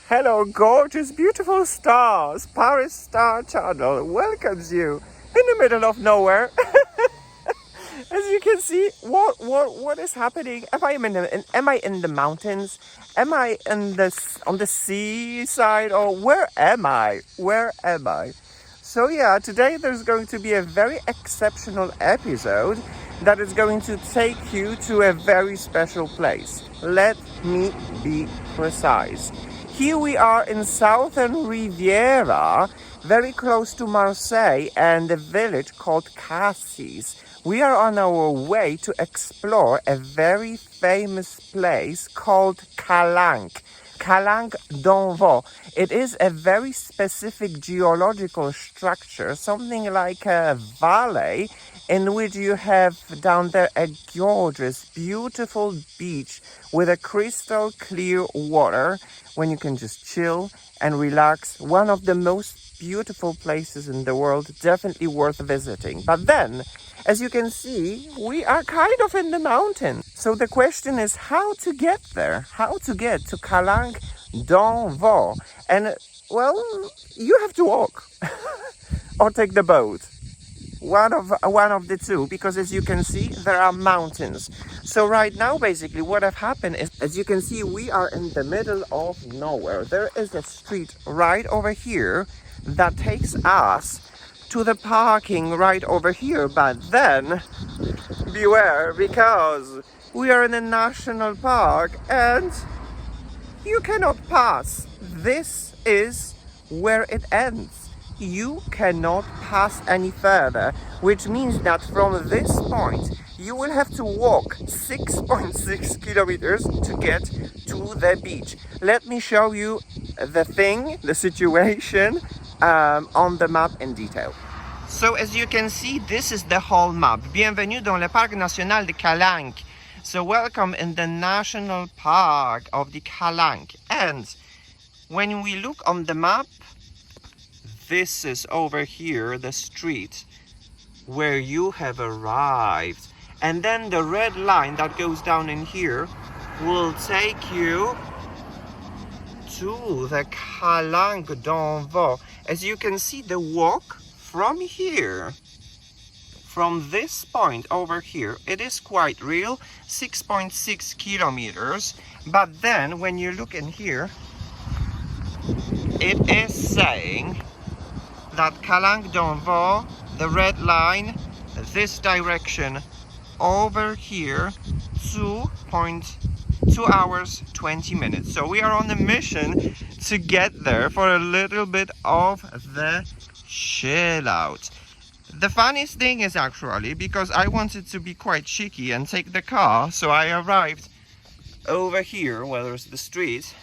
Hello, gorgeous, beautiful stars. Paris Star Channel welcomes you in the middle of nowhere. As you can see, what is happening? Am I in the mountains? Am I on the seaside, or where am I? Where am I? So yeah, today there's going to be a very exceptional episode that is going to take you to a very special place. Let me be precise. Here we are in southern Riviera, very close to Marseille and a village called Cassis. We are on our way to explore a very famous place called Calanque. Calanque d'Envaux. It is a very specific geological structure, something like a valley in which you have down there a gorgeous, beautiful beach with a crystal clear water when you can just chill and relax. One of the most beautiful places in the world, definitely worth visiting. But then, as you can see, we are kind of in the mountains. So the question is how to get there, how to get to Calanque d'Envaux. And well, you have to walk or take the boat. One of the two, because as you can see, there are mountains. So right now, basically, what have happened is, as you can see, we are in the middle of nowhere. There is a street right over here that takes us to the parking right over here. But then, beware, because we are in a national park and you cannot pass. This is where it ends. You cannot pass any further, which means that from this point you will have to walk 6.6 kilometers to get to the beach. Let me show you the situation on the map in detail. So as you can see, this is the whole map. Bienvenue dans le Parc National de Callanque. So welcome in the National Park of the Callanque. And when we look on the map, this is over here, the street where you have arrived. And then the red line that goes down in here will take you to the Calanque d'Envaux. As you can see, the walk from here, from this point over here, it is quite real, 6.6 kilometers. But then when you look in here, it is saying that Calanque d'Envaux, the red line, this direction over here, 2 hours 20 minutes. So we are on a mission to get there for a little bit of the chill out. The funniest thing is actually, because I wanted to be quite cheeky and take the car, so I arrived over here where there's the street,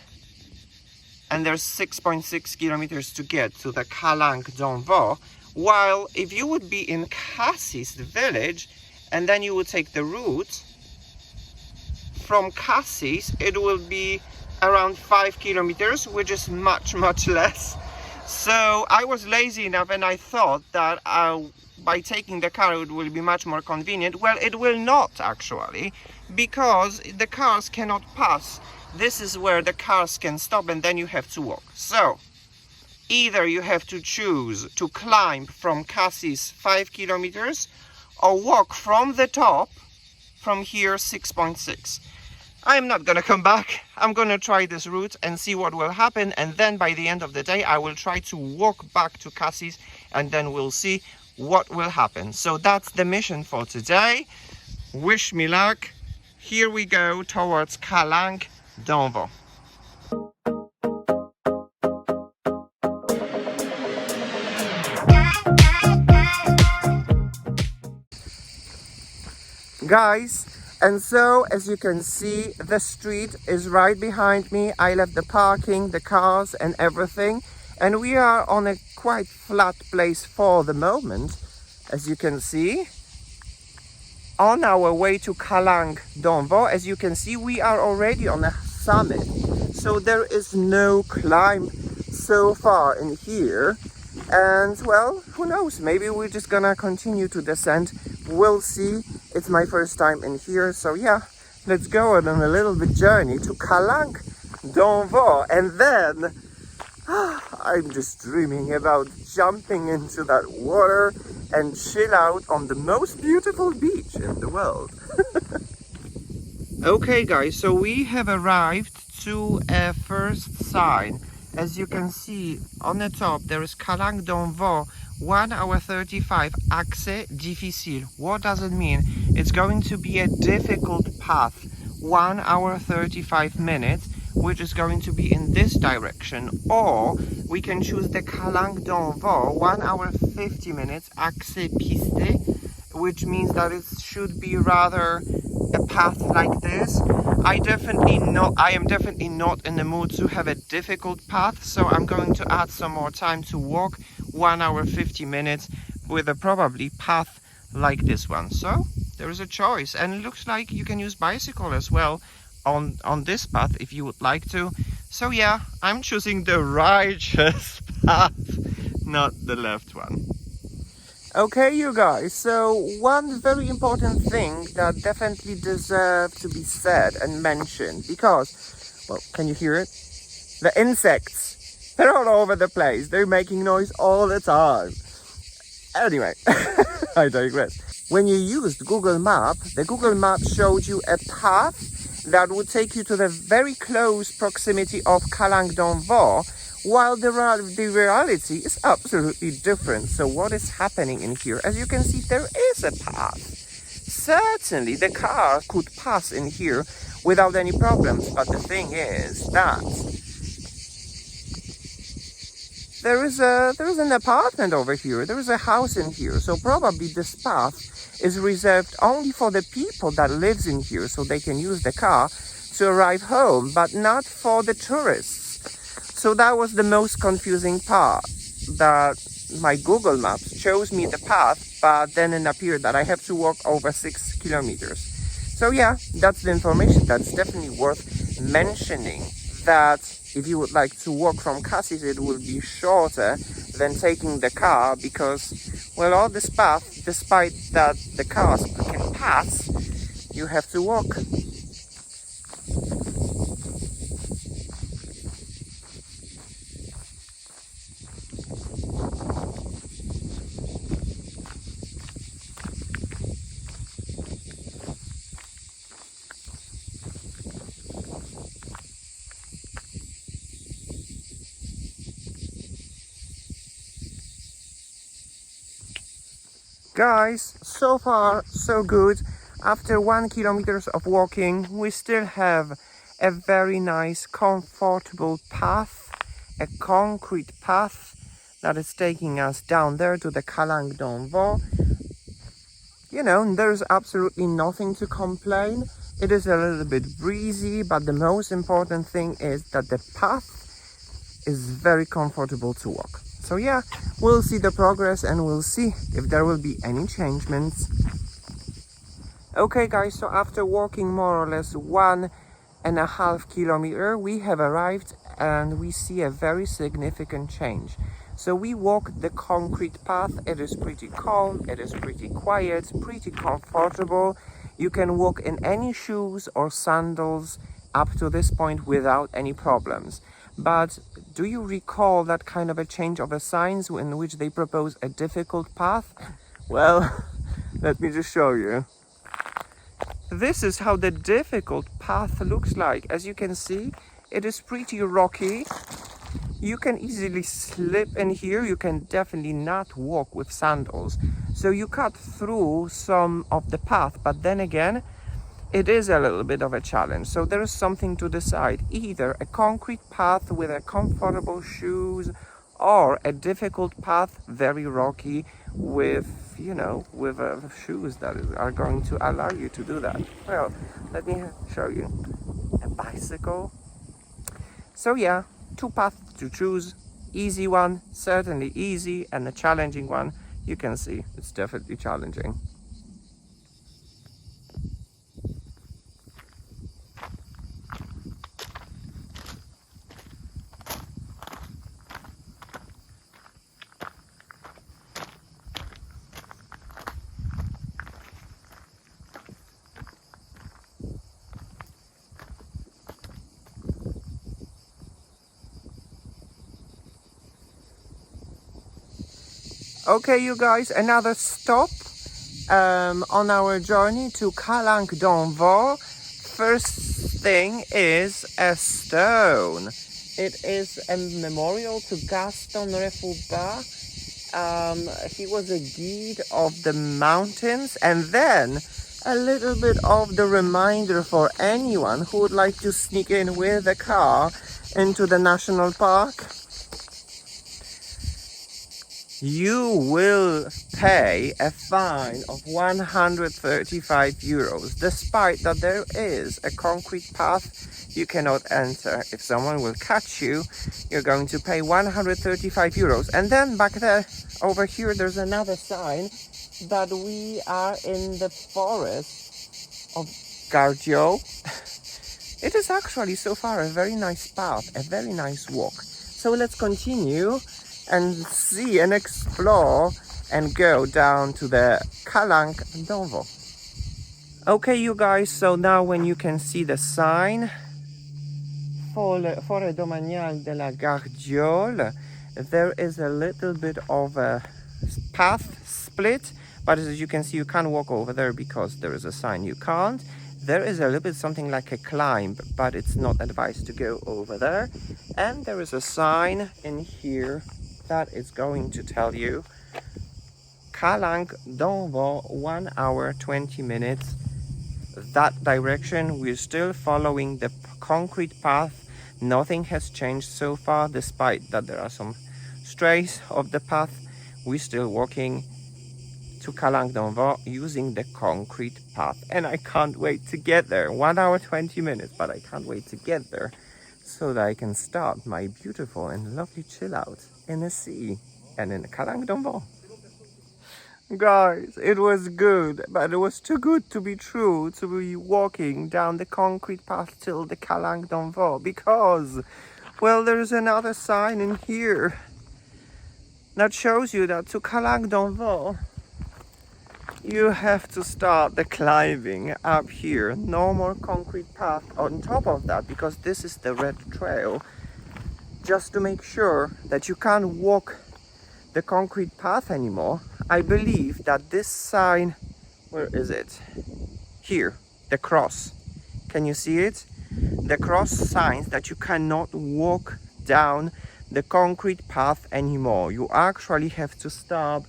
and there's 6.6 kilometers to get to the Calanque d'Envaux. While if you would be in Cassis, the village, and then you would take the route from Cassis, it will be around 5 kilometers, which is much less. So I was lazy enough and I thought that by taking the car it will be much more convenient. Well, it will not actually, because the cars cannot pass. This is where the cars can stop and then you have to walk. So either you have to choose to climb from Cassis 5 kilometers or walk from the top from here 6.6. I'm not gonna come back. I'm gonna try this route and see what will happen, and then by the end of the day I will try to walk back to Cassis and then we'll see what will happen. So that's the mission for today. Wish me luck. Here we go towards Calanque d'Envaux. Guys, and so as you can see, the street is right behind me. I left the parking, the cars and everything, and we are on a quite flat place for the moment, as you can see, on our way to Calanque d'Envaux. As you can see, we are already on a summit, so there is no climb so far in here. And well, who knows, maybe we're just gonna continue to descend. We'll see. It's my first time in here, so yeah, let's go on a little bit journey to Calanque d'Envoi, and then I'm just dreaming about jumping into that water and chill out on the most beautiful beach in the world. Okay guys, so we have arrived to a first sign. As you can see on the top there is Calanque d'Envoi 1 hour 35 accès difficile. What does it mean? It's going to be a difficult path, 1 hour 35 minutes, which is going to be in this direction, or we can choose the Calanque d'Envoi 1 hour 50 minutes accès piste, which means that it should be rather a path like this. I am definitely not in the mood to have a difficult path, so I'm going to add some more time to walk 1 hour 50 minutes with a probably path like this one. So there is a choice, and it looks like you can use bicycle as well on this path if you would like to. So yeah, I'm choosing the righteous path, not the left one. Okay, you guys, so one very important thing that definitely deserves to be said and mentioned, because, well, can you hear it? The insects, they're all over the place. They're making noise all the time. Anyway, I digress. When you used Google Map, the Google Map showed you a path that would take you to the very close proximity of Calanque d'Envoi, while the reality is absolutely different. So what is happening in here? As you can see, there is a path. Certainly the car could pass in here without any problems, but the thing is that there is an apartment over here, there is a house in here, so probably this path is reserved only for the people that lives in here, so they can use the car to arrive home, but not for the tourists. So that was the most confusing part, that my Google Maps shows me the path, but then it appeared that I have to walk over 6 kilometers. So yeah, that's the information. That's definitely worth mentioning, that if you would like to walk from Cassis, it will be shorter than taking the car, because, well, all this path, despite that the cars can pass, you have to walk. Guys, so far so good. After 1 kilometer of walking, we still have a very nice, comfortable path, a concrete path that is taking us down there to the Calanque d'Envoi. You know, there's absolutely nothing to complain. It is a little bit breezy, but the most important thing is that the path is very comfortable to walk. So yeah, we'll see the progress and we'll see if there will be any changements. Okay guys, so after walking more or less 1.5 kilometers, we have arrived and we see a very significant change. So we walk the concrete path. It is pretty calm, it is pretty quiet, pretty comfortable. You can walk in any shoes or sandals up to this point without any problems. But do you recall that kind of a change of the signs in which they propose a difficult path? Well, let me just show you. This is how the difficult path looks like. As you can see, it is pretty rocky. You can easily slip in here. You can definitely not walk with sandals. So you cut through some of the path, but then again, it is a little bit of a challenge. So there is something to decide. Either a concrete path with a comfortable shoes, or a difficult path, very rocky, with, you know, with shoes that are going to allow you to do that. Well, let me show you. A bicycle. So yeah, 2 paths to choose. Easy one, certainly easy, and a challenging one. You can see it's definitely challenging. Okay, you guys, another stop on our journey to Calanque d'Envoi. First thing is a stone. It is a memorial to Gaston Refoubat. He was a guide of the mountains, and then a little bit of the reminder for anyone who would like to sneak in with a car into the national park. You will pay a fine of 135 euros, despite that there is a concrete path you cannot enter. If someone will catch you, you're going to pay 135 euros. And then back there, over here, there's another sign that we are in the forest of Gorgeus. It is actually so far a very nice path, a very nice walk. So let's continue and see and explore and go down to the Calanque d'Envoi. Okay, you guys, so now when you can see the sign Forêt domaniale de la Gardiole, there is a little bit of a path split, but as you can see, you can't walk over there because there is a sign you can't. There is a little bit something like a climb, but it's not advised to go over there. And there is a sign in here that is going to tell you Calanque d'Envoi, 1 hour 20 minutes. That direction, we're still following the concrete path. Nothing has changed so far, despite that there are some strays of the path. We're still walking to Calanque d'Envoi using the concrete path, and I can't wait to get there. 1 hour 20 minutes, but I can't wait to get there so that I can start my beautiful and lovely chill out in the sea and in Calanque d'Envoi. Guys, it was good, but it was too good to be true to be walking down the concrete path till the Calanque d'Envoi, because, well, there's another sign in here that shows you that to Calanque d'Envoi you have to start the climbing up here. No more concrete path on top of that, because this is the red trail. Just to make sure that you can't walk the concrete path anymore, I believe that this sign, where is it? Here, the cross. Can you see it? The cross signs that you cannot walk down the concrete path anymore. You actually have to start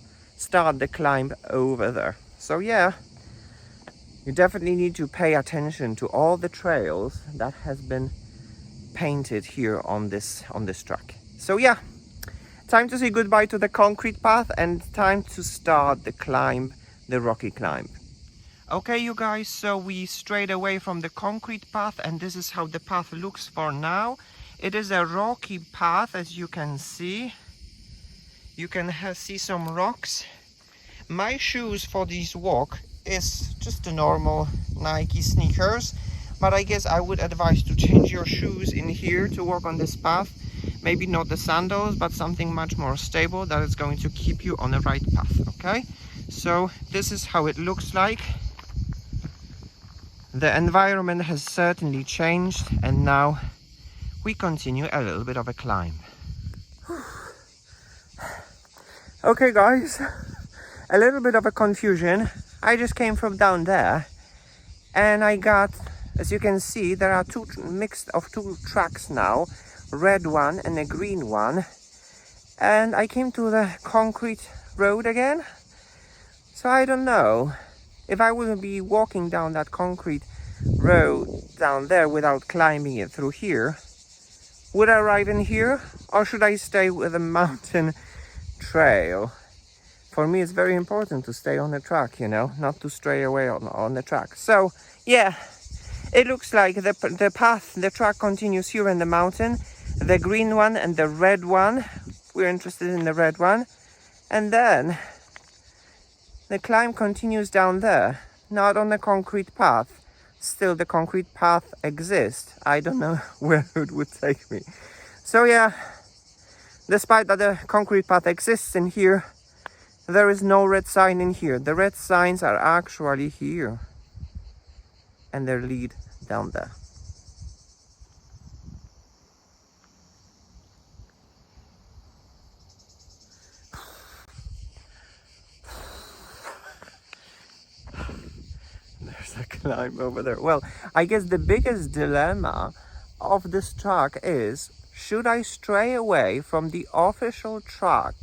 the climb over there. So yeah, you definitely need to pay attention to all the trails that has been painted here on this track. So yeah, time to say goodbye to the concrete path and time to start the climb, the rocky climb. Okay, you guys, so we strayed away from the concrete path, and this is how the path looks for now. It is a rocky path, as you can see. You can see some rocks. My shoes for this walk is just the normal Nike sneakers, but I guess I would advise to change your shoes in here to walk on this path. Maybe not the sandals, but something much more stable that is going to keep you on the right path. Okay, so this is how it looks like. The environment has certainly changed, and now we continue a little bit of a climb. Okay guys, a little bit of a confusion. I just came from down there and I got, as you can see, there are two tracks now, red one and a green one, and I came to the concrete road again. So I don't know if I would be walking down that concrete road down there without climbing it through here. Would I arrive in here, or should I stay with a mountain trail? For me, it's very important to stay on the track, you know, not to stray away on the track. So yeah, it looks like the path, the track continues here in the mountain. The green one and the red one, we're interested in the red one. And then the climb continues down there, not on the concrete path. Still, the concrete path exists. I don't know where it would take me. So yeah, despite that the concrete path exists in here, there is no red sign in here. The red signs are actually here, and they lead down there. climb over there. Well, I guess the biggest dilemma of this track is, should I stray away from the official track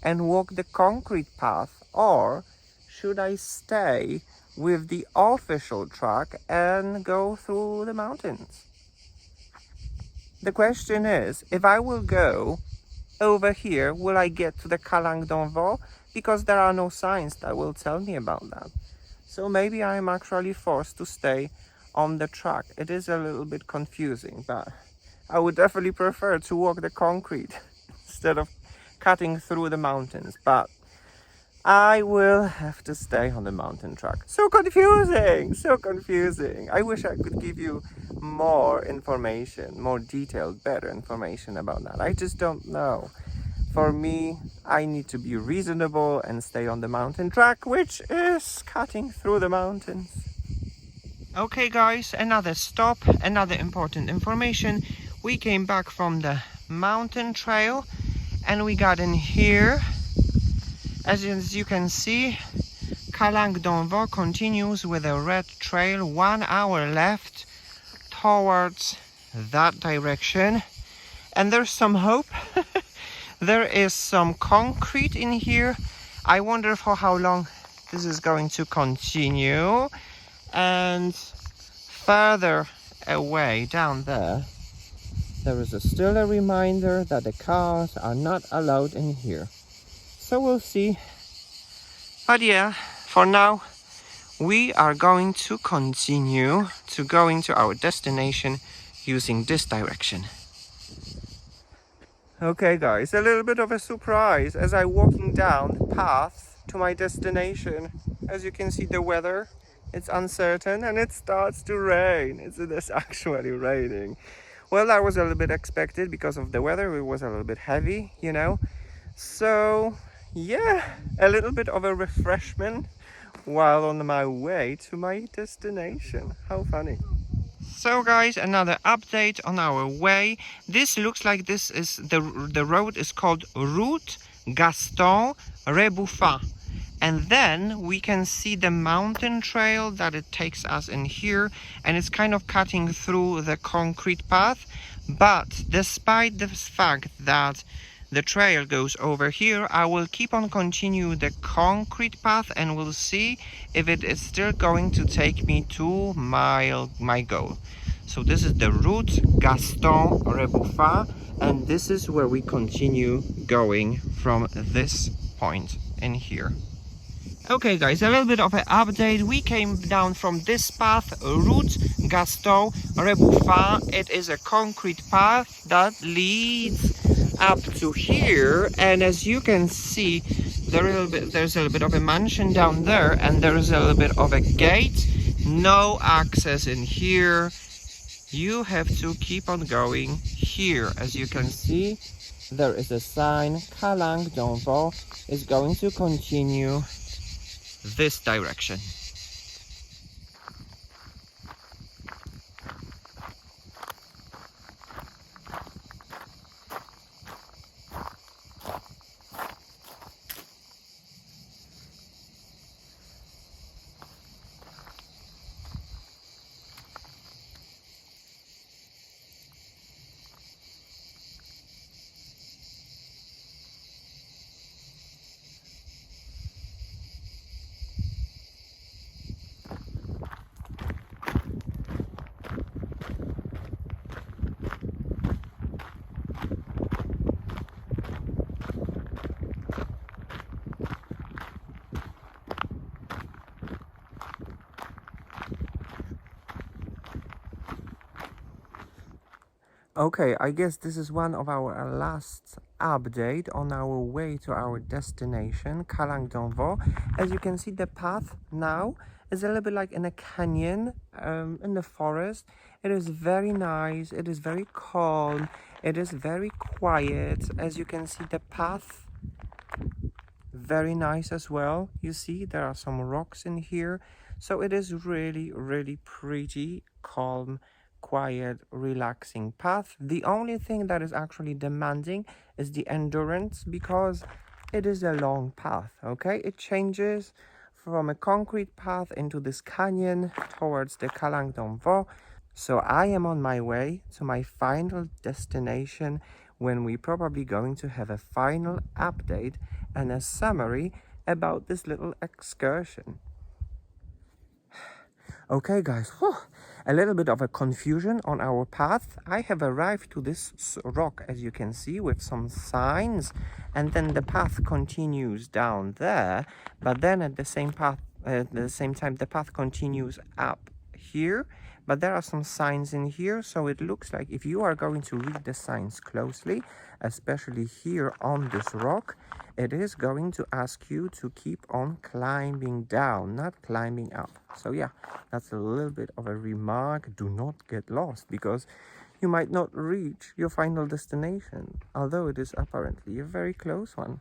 and walk the concrete path, or should I stay with the official track and go through the mountains? The question is, if I will go over here, will I get to the Calanque d'Envaux? Because there are no signs that will tell me about that. So maybe I am actually forced to stay on the track. It is a little bit confusing, but I would definitely prefer to walk the concrete instead of cutting through the mountains. But I will have to stay on the mountain track. So confusing, so confusing. I wish I could give you more information, more detailed, better information about that. I just don't know. For me, I need to be reasonable and stay on the mountain track, which is cutting through the mountains. Okay guys, another stop, another important information. We came back from the mountain trail and we got in here. As you can see, Calanque d'Envaux continues with a red trail, 1 hour left towards that direction. And there's some hope. There is some concrete in here. I wonder for how long this is going to continue. And further away down there, there is still a reminder that the cars are not allowed in here. So we'll see. But yeah, for now, we are going to continue to going to our destination using this direction. Okay guys, a little bit of a surprise as I'm walking down the path to my destination. As you can see, the weather, it's uncertain and it starts to rain. It's actually raining. Well, that was a little bit expected because of the weather. It was a little bit heavy, you know. So yeah, a little bit of a refreshment while on my way to my destination. How funny. So guys, another update on our way. This looks like this is the road is called Route Gaston Rebouffat. And then we can see the mountain trail that it takes us in here, and it's kind of cutting through the concrete path. But despite the fact that the trail goes over here, I will keep on continue the concrete path and we'll see if it is still going to take me to my goal. So this is the Route Gaston Rebouffat, and this is where we continue going from this point in here. Okay guys, a little bit of an update. We came down from this path, Route Gaston Rebouffat. It is a concrete path that leads up to here, and as you can see, there's a little bit of a mansion down there, and there's a little bit of a gate. No access in here. You have to keep on going here. As you can see, there is a sign, Calanque d'Envaux is going to continue this direction. Okay, I guess this is one of our last update on our way to our destination, Calanque d'Envaux. As you can see, the path now is a little bit like in a canyon, in the forest. It is very nice, it is very calm, it is very quiet. As you can see, the path, very nice as well. You see, there are some rocks in here. So it is really, really pretty, calm, quiet, relaxing path. The only thing that is actually demanding is the endurance, because it is a long path. Okay, it changes from a concrete path into this canyon towards the Calanque. So I am on my way to my final destination, when we're probably going to have a final update and a summary about this little excursion. Okay guys, a little bit of a confusion on our path. I have arrived to this rock, as you can see, with some signs, and then the path continues down there, but then at the same time the path continues up here, but there are some signs in here, so it looks like if you are going to read the signs closely, especially here on this rock, it is going to ask you to keep on climbing down, not climbing up. So yeah, that's a little bit of a remark. Do not get lost, because you might not reach your final destination, although it is apparently a very close one.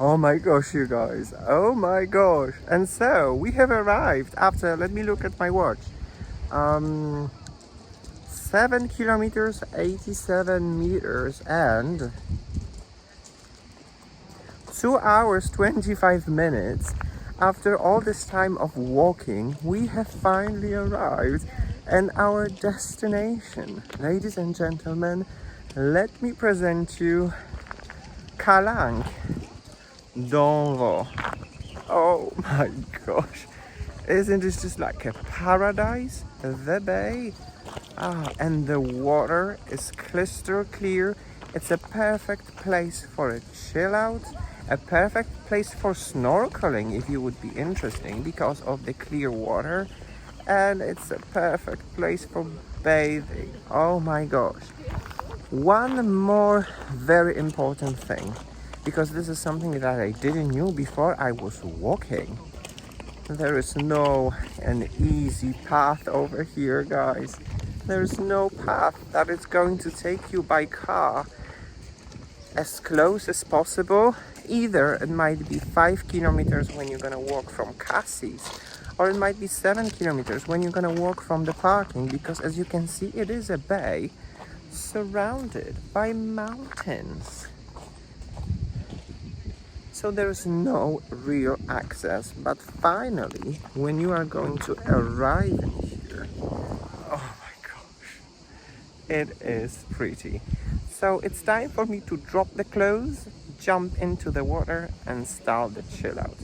Oh my gosh, you guys. Oh my gosh. And so we have arrived after, let me look at my watch. 7 kilometers, 87 meters, and 2 hours, 25 minutes. After all this time of walking, we have finally arrived at our destination. Ladies and gentlemen, let me present you Calanque. Oh my gosh, isn't this just like a paradise? The bay, and the water is crystal clear. It's a perfect place for a chill out, a perfect place for snorkeling if you would be interested because of the clear water, and it's a perfect place for bathing. Oh my gosh. One more very important thing, because this is something that I didn't know before I was walking. There is no an easy path over here, guys. There's no path that is going to take you by car as close as possible. Either it might be 5 kilometers when you're gonna walk from Cassis, or it might be 7 kilometers when you're gonna walk from the parking, because as you can see, it is a bay surrounded by mountains. So there's no real access, but finally, when you are going to arrive in here, oh my gosh, it is pretty. So it's time for me to drop the clothes, jump into the water, and start the chill out.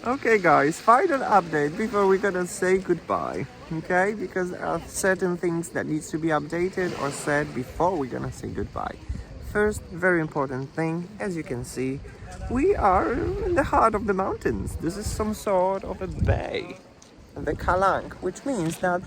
Okay guys, final update before we're gonna say goodbye, okay? Because there are certain things that needs to be updated or said before we're gonna say goodbye. First, very important thing, as you can see, we are in the heart of the mountains. This is some sort of a bay, the Calanque, which means that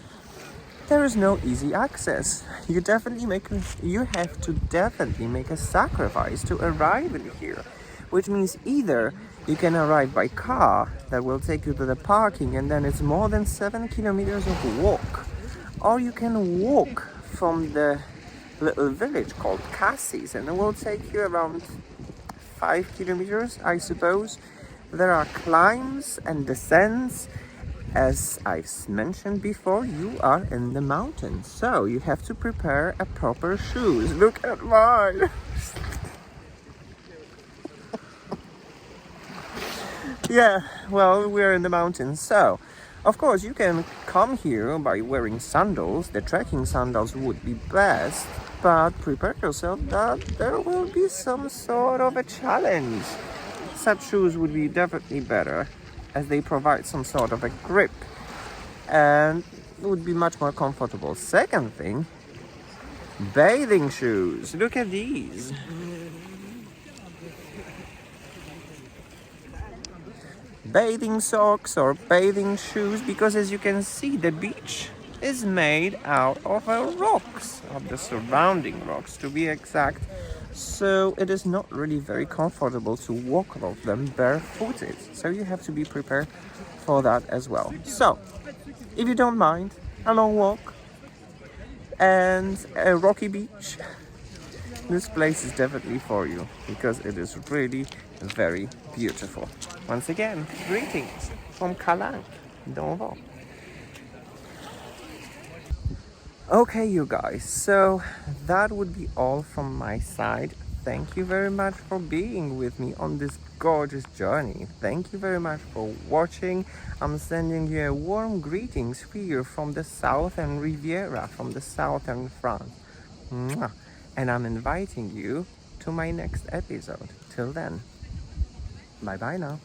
there is no easy access. You have to definitely make a sacrifice to arrive in here, which means either you can arrive by car that will take you to the parking and then it's more than 7 kilometers of walk, or you can walk from the little village called Cassis and it will take you around 5 kilometers, I suppose. There are climbs and descents. As I've mentioned before, you are in the mountains, so you have to prepare a proper shoes. Look at mine. Yeah, well, we're in the mountains, so of course you can come here by wearing sandals. The trekking sandals would be best, but prepare yourself that there will be some sort of a challenge. Such shoes would be definitely better, as they provide some sort of a grip and would be much more comfortable. Second thing, bathing shoes. Look at these. Bathing socks or bathing shoes, because as you can see, the beach is made out of rocks, of the surrounding rocks to be exact. So it is not really very comfortable to walk on them barefooted. So you have to be prepared for that as well. So if you don't mind a long walk and a rocky beach, this place is definitely for you, because it is really very beautiful. Once again, greetings from Calanque. D'Envol. Okay, you guys, so that would be all from my side. Thank you very much for being with me on this gorgeous journey. Thank you very much for watching. I'm sending you a warm greetings here from the southern Riviera, from the southern France. Mwah. And I'm inviting you to my next episode. Till then, bye bye now.